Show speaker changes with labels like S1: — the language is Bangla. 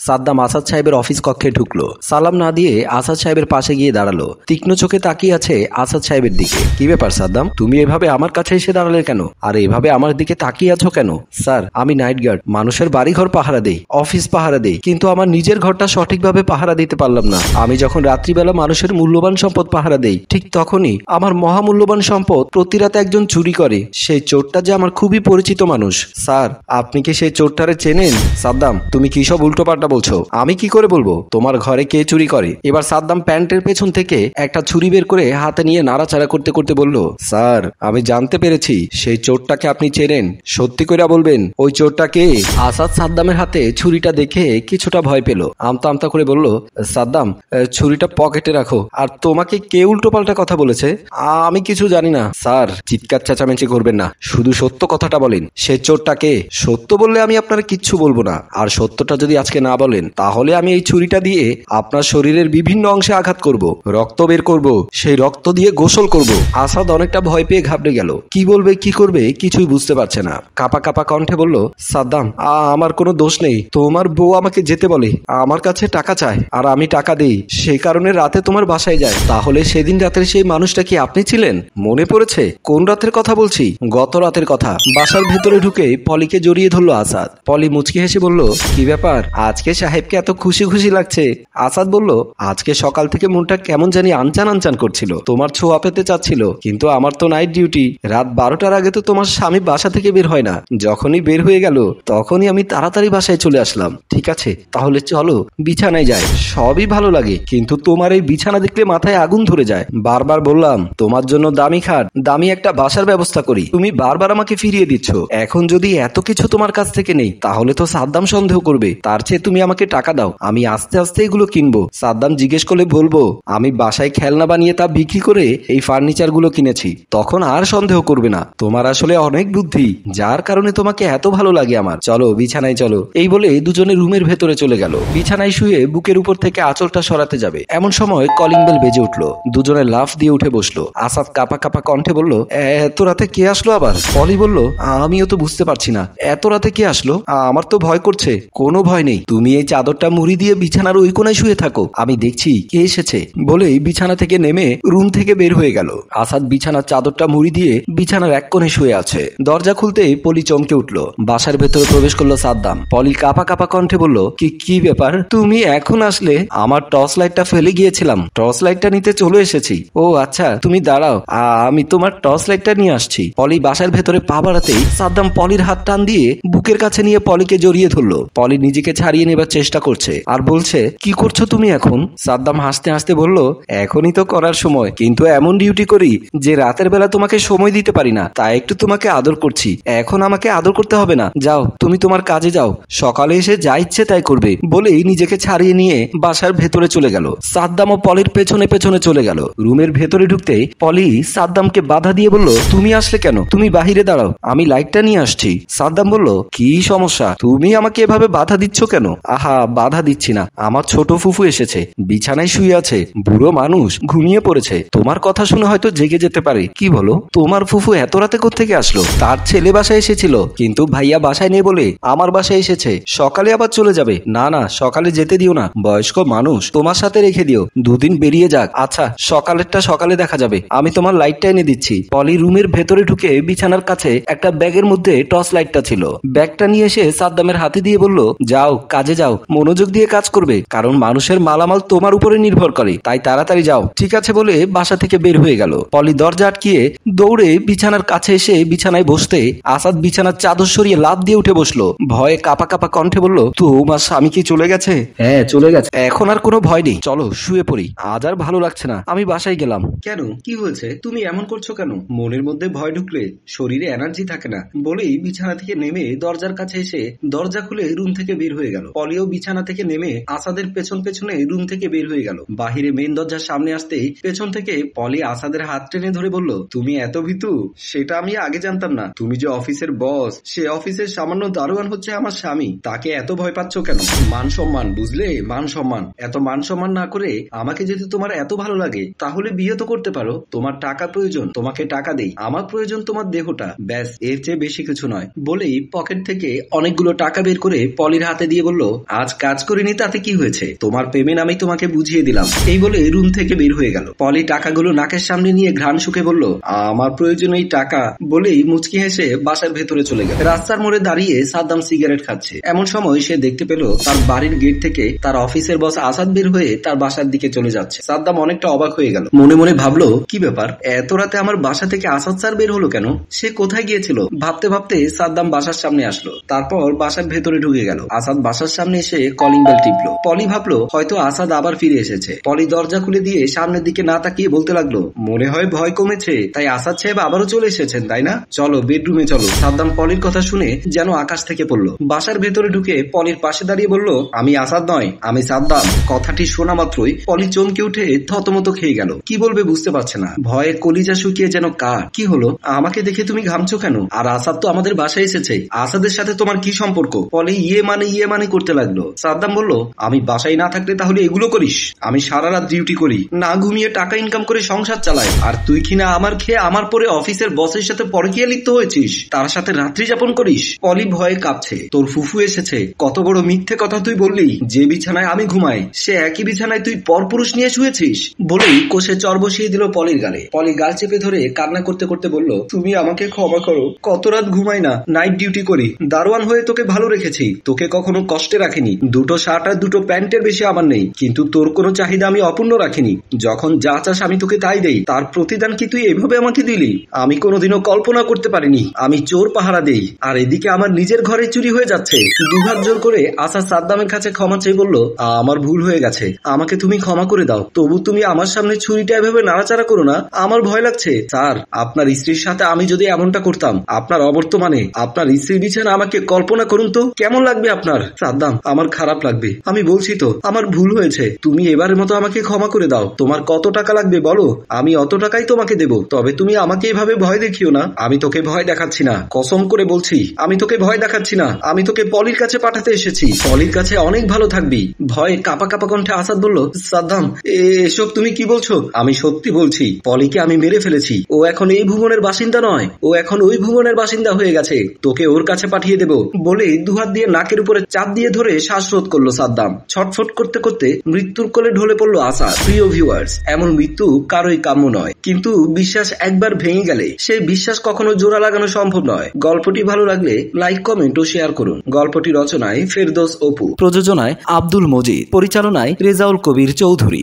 S1: সাদ্দাম আসাদ সাহেবের অফিস কক্ষে ঢুকলো। সালাম না দিয়ে আসাদ সাহেবের পাশে গিয়ে দাঁড়ালো। তীক্ষ্ণ চোখে তাকিয়ে আছে আসাদ সাহেবের দিকে। কি ব্যাপার সাদ্দাম, তুমি এভাবে আমার কাছে এসে দাঁড়ালে কেন? আর এভাবে আমার দিকে তাকিয়ে আছো কেন? স্যার, আমি নাইট গার্ড, মানুষের বাড়িঘর পাহারা দেই, অফিস পাহারা দেই, কিন্তু আমার নিজের ঘরটা সঠিকভাবে পাহারা দিতে পারলাম না। আমি যখন রাত্রিবেলা মানুষের মূল্যবান সম্পদ পাহারা দেই, ঠিক তখনই আমার মহামূল্যবান সম্পদ প্রতি রাতে একজন চুরি করে। সেই চোরটা যে আমার খুবই পরিচিত মানুষ। স্যার, আপনি কি সেই চোরটারে চেনেন? সাদ্দাম, তুমি কি সব উল্টোপাল্টা বলছো? আমি কি করে বলবো তোমার ঘরে কে চুরি করে? এবার সাদ্দাম প্যান্টের পেছন থেকে একটা ছুরি বের করে হাতে নিয়ে নাড়াচাড়া করতে করতে বলল, স্যার, আমি জানতে পেরেছি সেই চোরটাকে আপনি চেনেন। সত্যি করে বলবেন ওই চোরটা কে? আসাদ সাদ্দামের হাতে ছুরিটা দেখে কিছুটা ভয় পেল। আমতা আমতা করে বলল, সাদ্দাম, ছুরিটা পকেটে রাখো। আর তোমাকে কে উল্টোপাল্টা কথা বলেছে? আমি কিছু জানি না। স্যার, চিৎকার চেঁচামেচি করবেন না, শুধু সত্য কথাটা বলেন। সে চোরটা কে? সত্য বললে আমি আপনার কিচ্ছু বলবো না, আর সত্যটা যদি আজকে না বলেন তাহলে আমি এই ছুরিটা দিয়ে আপনার শরীরের বিভিন্ন অংশে আঘাত করব, রক্ত বের করব, সেই রক্ত দিয়ে গোসল করব। আসাদ অনেকটা ভয় পেয়ে ঘাবড়ে গেল। কি বলবে কি করবে কিছুই বুঝতে পারছে না। কাপা কাপা কণ্ঠে বলল, সাদ্দাম, আমার কোনো দোষ নেই। তোমার বউ আমাকে যেতে বলে, আমার কাছে টাকা চায়, আর আমি টাকা দেই। সেই কারণে রাতে তোমার বাসায় যায়। তাহলে সেদিন রাতের সেই মানুষটা কি আপনি ছিলেন? মনে পড়েছে? কোন রাতের কথা বলছি? গত রাতের কথা। বাসার ভেতরে ঢুকে পলিকে জড়িয়ে ধরলো আসাদ। পলি মুচকি হেসে বলল, কি ব্যাপার, আজকে সাহেবকে এত খুশি খুশি লাগছে? আসাদ বলল, আজকে সকাল থেকে মনটা কেমন জানি আনচান আনচান করছিল। তোমার ছোঁয়া পেতে চাচ্ছিল, কিন্তু আমার তো নাইট ডিউটি। রাত 12টার আগে তো তোমার স্বামী বাসা থেকে বের হয় না। যখনই বের হয়ে গেল তখনই আমি তাড়াতাড়ি বাসায় চলে আসলাম। ঠিক আছে, তাহলে চলো বিছানায় যাই। সবই ভালো লাগে, কিন্তু তোমার এই বিছানা দেখলে মাথায় আগুন ধরে যায়। বারবার বললাম তোমার জন্য দামি খাট, দামি একটা বাসার ব্যবস্থা করি, তুমি বারবার আমাকে ফিরিয়ে দিচ্ছ। এখন যদি এত কিছু তোমার কাছ থেকে নেই তাহলে তো সাদ্দাম সন্দেহ করবে। তার চেয়ে তুমি আমাকে টাকা দাও, আমি আস্তে আস্তে এগুলো কিনবো। সাদ্দাম জিজ্ঞেস করলে বলবো আমি বাসায় খেলনা বানিয়ে তা বিক্রি করে এই ফার্নিচার গুলো কিনেছি, তখন আর সন্দেহ করবে না। তোমার আসলে অনেক বুদ্ধি, যার কারণে তোমাকে এত ভালো লাগে আমার। চলো বিছানায় চলো। এই বলে দুজনে রুমের ভেতরে চলে গেল। বিছানায় শুয়ে বুকের উপর থেকে আঁচলটা সরাতে যাবে, এমন সময় কলিং বেল বেজে উঠলো। দুজনে লাফ দিয়ে উঠে বসলো। আসাদ কাপা কাপা কণ্ঠে বলল, এত রাতে কে আসলো আবার? পলি বলল, আমিও তো বুঝতে পারছি না, এত রাতে কে আসলো? আমার তো ভয় করছে। কোনো ভয় নেই, তুমি এই চাদরটা মুড়ি দিয়ে বিছানার ওই কোনায় শুয়ে থাকো, আমি দেখছি কে এসেছে। বলেই বিছানা থেকে নেমে রুম থেকে বের হয়ে গেল। আসাদ বিছানার চাদরটা মুড়ি দিয়ে বিছানার এক কোণে শুয়ে আছে। দরজা খুলতেই পলি চমকে উঠলো। বাসার ভেতরে প্রবেশ করলো সাদ্দাম। পলি কাপা কাপা কণ্ঠে বলল, কি ব্যাপার, তুমি এখন আসলে? আমার টর্চ লাইটটা ফেলে গিয়েছিলাম, টর্চ লাইটটা নিতে চলে এসেছি। ও আচ্ছা, তুমি দাঁড়াও, আমি তোমার টর্চ লাইটটা নিয়ে আসছি। পলি বাসার ভেতরে পা বাড়াতেই সাদ্দাম পলির হাত টান দিয়ে বুকের কাছে নিয়ে পলিকে জড়িয়ে ধরলো। পলি নিজেকে ছাড়িয়ে নেবার চেষ্টা করছে আর বলছে, কি করছো তুমি এখন? সাদ্দাম হাসতে হাসতে বলল, এখনই তো করার সময়, কিন্তু এমন ডিউটি করি যে রাতের বেলা তোমাকে সময় দিতে পারি না, তাই একটু তোমাকে আদর করছি। এখন আমাকে আদর করতে হবে না, যাও তুমি তোমার কাজে যাও, সকালে এসে যা ইচ্ছে তাই করবে। বলেই নিজেকে ছাড়িয়ে নিয়ে বাসার ভেতরে চলে গেল। সাদ্দাম ও পলির পেছনে পেছনে চলে গেল। রুমের ভেতরে ঢুকতেই পলি সাদ্দামকে বাধা দিয়ে বলল, তুমি আসলে কেন? তুমি বাহিরে দাঁড়াও, আমি লাইটটা নিয়ে আসছি। সাদ্দাম বলল, কি সমস্যা, তুমি আমাকে এভাবে বাধা দিচ্ছ কেন? আহা, বাধা দিচ্ছি না, আমার ছোট ফুফু এসেছে, বিছানায় শুয়ে আছে, বুড়ো মানুষ, ঘুমিয়ে পড়েছে, তোমার কথা শুনে হয়তো জেগে যেতে পারে। কি বলো, তোমার ফুফু এত রাতে কোত্থেকে আসলো? তার ছেলে বাসায় এসেছিল, কিন্তু ভাইয়া বাসায় নেই বলে আমার বাসায় এসেছে, সকালে আবার চলে যাবে। না না, সকালে যেতে দিও না, বয়স্ক মানুষ, তোমার সাথে রেখে দিও, দুদিন বেরিয়ে যাক। আচ্ছা, সকালেরটা সকালে দেখা যাবে, আমি তোমার লাইটটা এনে দিচ্ছি। পলি রুমের ভেতরে ঢুকে বিছানার কাছে একটা ব্যাগের মধ্যে টর্চ লাইটটা ছিল, ব্যাগটা নিয়ে এসে সাদ্দামের হাতে দিয়ে বলল, যাও কাজে যাও, মনোযোগ দিয়ে কাজ করবে, কারণ মানুষের মালামাল তোমার উপরে নির্ভর করে, তাই তাড়াতাড়ি যাও। ঠিক আছে বলে বাসা থেকে বের হয়ে গেল। পলি দরজা আটকিয়ে দৌড়ে বিছানার কাছে এসে বিছানায় বসতে আসাদ বিছানার চাদর সরিয়ে লাফ দিয়ে উঠে বসলো। ভয়ে কাপা কাপা কণ্ঠে বলল, তোমার স্বামী কি চলে গেছে? হ্যাঁ চলে গেছে, এখন আর কোনো ভয় নেই, চলো শুয়ে পড়ি, আজ আর ভালো লাগছে না, আমি বাসায় গেলাম। কেন, কি হয়েছে, তুমি এমন করছো কেন? মনের মধ্যে ভয় ঢুকলে শরীরে এনার্জি থাকে না। বলেই বিছানা থেকে নেমে দরজার কাছে এসে দরজা খুলে রুম থেকে বের হয়ে গেল। পলিও বিছানা থেকে নেমে আসাদের পেছন পেছনে রুম থেকে বের হয়ে গেল। বাহিরে মেন দরজার সামনে আসতেই পেছন থেকে পলি আসাদের হাত টেনে ধরে বলল, তুমি এত ভীতু, সেটা আমি আগে জানতাম না। তুমি যে অফিসের বস, সে অফিসের সামান্য দারোয়ান হচ্ছে আমার স্বামী, তাকে এত ভয় পাচ্ছ কেন? মান সম্মান, বুঝলে, মান সম্মান। এত মান সম্মান না করে আমাকে যদি তোমার এত ভালো লাগে তাহলে বিয়ে তো করতে পারো। তোমার টাকা প্রয়োজন, তোমাকে টাকা দেই, আমার প্রয়োজন তোমার দেহটা, ব্যাস, এর চেয়ে বেশি কিছু নয়। বলেই পকেট থেকে অনেকগুলো টাকা বের করে পলির হাতে দিয়ে বলল, আজ কাজ করিনি তাতে কি হয়েছে, তোমার পেমেন্ট আমি তোমাকে বুঝিয়ে দিলাম। এই বলে রুম থেকে বের হয়ে গেল। পলি টাকাগুলো নাকের সামনে নিয়ে ঘ্রাণ শুকে বলল, আমার প্রয়োজন এই টাকা বলেই মুচকি হেসে বাসার ভেতরে চলে গেল। রাস্তার মোড়ে দাঁড়িয়ে সাদ্দাম সিগারেট খাচ্ছে। এমন সময় সে দেখতে পেল তার বাড়ির গেট থেকে তার অফিসের বস আসাদ বের হয়ে তার বাসার দিকে চলে যাচ্ছে। সাদ্দাম অনেকটা অবাক হয়ে গেল। মনে মনে ভাবলো, কি ব্যাপার, এত রাতে আমার বাসা থেকে আসাদ স্যার বের হলো কেন, সে কোথায় গিয়েছিল? ভাবতে ভাবতে সাদ্দাম বাসার সামনে আসলো। তারপর বাসার ভেতরে ঢুকে গেল। আসাদ বাসার সামনে এসে কলিং বেল টিপলো। পলি ভাবলো হয়তো আসাদ আবার ফিরে এসেছে। পলি দরজা খুলে দিয়ে সামনের দিকে না তাকিয়ে বলতে লাগলো, মনে হয় ভয় কমেছে, তাই আসাদ সাহেব আবারও চলে এসেছেন তাই না? চলো বেডরুমে চলো। সাদ্দাম পলির কথা শুনে যেন আকাশ থেকে পড়লো। বাসার ভেতরে ঢুকে পলির পাশে দাঁড়িয়ে বলল, আমি আসাদ নয়, আমি সাদ্দাম। কথাটি শোনা মাত্রই পলি চমকে উঠে থতমত খেয়ে গেল। কি বলবে বুঝতে পারছে না। ভয়ে কলিজা শুকিয়ে যেন কার। কি হলো, আমাকে দেখে তুমি ঘামছো কেন? আর আসাদ তো আমাদের বাসায় এসেছে, আসাদের সাথে তোমার কি সম্পর্ক? পলি ইয়ে মানে করতে লাগলো। সাদ্দাম বলল, আমি বাসায় না থাকলে তাহলে এগুলো করিস? আমি সারা রাত ডিউটি করি, না ঘুমিয়ে টাকা ইনকাম করে সংসার চালাই, আর তুই কিনা আমার খেয়ে আমার পরে অফিসের বসের সাথে পরকীয়া লিপ্ত হয়েছিস, তার সাথে রাত্রি যাপন করিস। পলি ভয়ে কাঁপছে। তোর ফুফু এসেছে। কত বড় মিথ্যে কথা তুই বললি। যে বিছানায় আমি ঘুমাই সে একই বিছানায় তুই পরপুরুষ নিয়ে শুয়েছিস। বলেই কোষে চর বসিয়ে দিল পলির গালে। পলি গাল চেপে ধরে কান্না করতে করতে বলল, তুমি আমাকে ক্ষমা করো, কত রাত ঘুমাই না, নাইট ডিউটি করি, দারোয়ান হয়ে তোকে ভালো রেখেছি, তোকে কখনো কষ্টে রাখিনি। দুটো শার্ট আর দুটো প্যান্টের বেশি আমার নেই, কিন্তু তোর কোনো চাহিদা আমি অপূর্ণ রাখিনি। যখন যা চাস আমি তোকে তাই দেই, তার প্রতিদান কি তুই এভাবে আমাকে দিলি? আমি কোনোদিনও কল্পনা করতে পারিনি আমি চোর পাহারা দেই, আর এদিকে আমার নিজের ঘরে চুরি হয়ে যাচ্ছে। দুহাত জোর করে আসাদ সাদ্দামের কাছে ক্ষমা চেয়ে বলল, আমার ভুল হয়ে গেছে, আমাকে তুমি ক্ষমা করে দাও। তবু তুমি আমার সামনে ছুরিটা এভাবে নাড়াচাড়া করো না, আমার ভয় লাগছে। স্যার, আপনার স্ত্রীর সাথে আমি যদি এমনটা করতাম, আপনার অবর্তমানে আপনার স্ত্রী বিছানা আমাকে কল্পনা করুন তো কেমন লাগবে আপনার? সাদ্দাম, আমার খারাপ লাগবে, আমি বলছি তো আমার ভুল হয়েছে, তুমি এবারের মতো আমাকে ক্ষমা করে দাও। তোমার কত টাকা লাগবে বলো, আমি অত টাকাই তোমাকে দেবো, তবে তুমি আমাকে এভাবে ভয় দেখিও না। আমি তোকে ভয় দেখাচ্ছি না, কসম করে বলছি আমি তোকে ভয় দেখাচ্ছি না। আমি তোকে পলির কাছে পাঠাতে এসেছি, পলির কাছে অনেক ভালো থাকবি। ভয়ে কাপা কাপা কণ্ঠে আসাদ বলল, সাদ্দাম এসব তুমি কি বলছো? আমি সত্যি বলছি, পলিকে আমি মেরে ফেলেছি। ও এখন এই ভুবনের বাসিন্দা নয়, ও এখন ওই ভুবনের বাসিন্দা হয়ে গেছে। তোকে ওর কাছে পাঠিয়ে দেবো। বলে দুহাত দিয়ে নাকের উপরে চাপ দিয়ে ধরে শ্বাসরোধ করলো সাদ্দাম। ছটফট করতে করতে মৃত্যুর কোলে ঢলে পড়লো আসাদ। প্রিয় ভিউয়ার্স, এমন মৃত্যু কারোই কাম্য নয়, কিন্তু বিশ্বাস একবার ভেঙে গেলে সেই বিশ্বাস কখনো জোড়া লাগানো সম্ভব নয়। গল্পটি ভালো লাগলে লাইক, কমেন্ট ও শেয়ার করুন। গল্পটি রচনায় ফেরদৌস অপু, প্রযোজনায় আব্দুল মজিদ, পরিচালনায় রেজাউল কবির চৌধুরী।